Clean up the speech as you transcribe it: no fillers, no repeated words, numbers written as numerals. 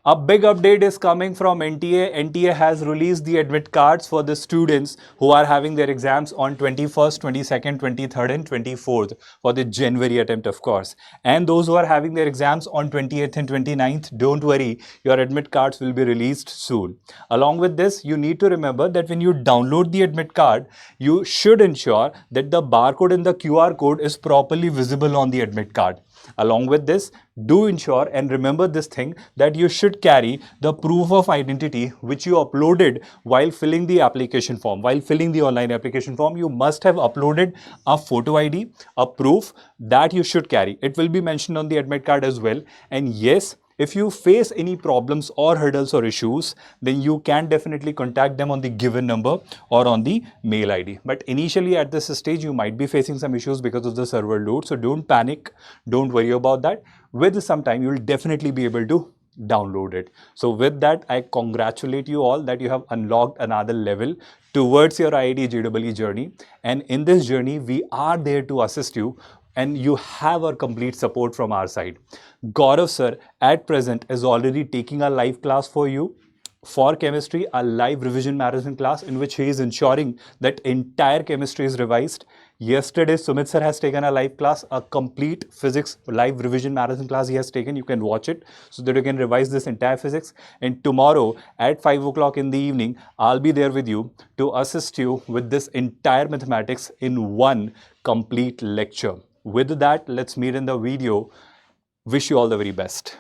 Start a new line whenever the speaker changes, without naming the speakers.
A big update is coming from NTA. NTA has released the admit cards for the students who are having their exams on 21st, 22nd, 23rd and 24th for the January attempt, of course. And those who are having their exams on 28th and 29th, don't worry, your admit cards will be released soon. Along with this, you need to remember that when you download the admit card, you should ensure that the barcode and the QR code is properly visible on the admit card. Along with this, do ensure and remember this thing that you should carry the proof of identity which you uploaded while filling the application form. While filling the online application form, you must have uploaded a photo ID, a proof that you should carry. It will be mentioned on the admit card as well. And yes, if you face any problems or hurdles or issues, then you can definitely contact them on the given number or on the mail ID. But initially at this stage, you might be facing some issues because of the server load. So don't panic. Don't worry about that. With some time, you will definitely be able to download it. So with that, I congratulate you all that you have unlocked another level towards your IIT JEE journey. And in this journey, we are there to assist you and you have our complete support from our side. Gaurav sir at present is already taking a live class for you for chemistry, a live revision marathon class in which he is ensuring that entire chemistry is revised. Yesterday, Sumit sir has taken a live class, a complete physics live revision marathon class he has taken. You can watch it so that you can revise this entire physics. And tomorrow at 5 o'clock in the evening, I'll be there with you to assist you with this entire mathematics in one complete lecture. With that, let's meet in the video. Wish you all the very best.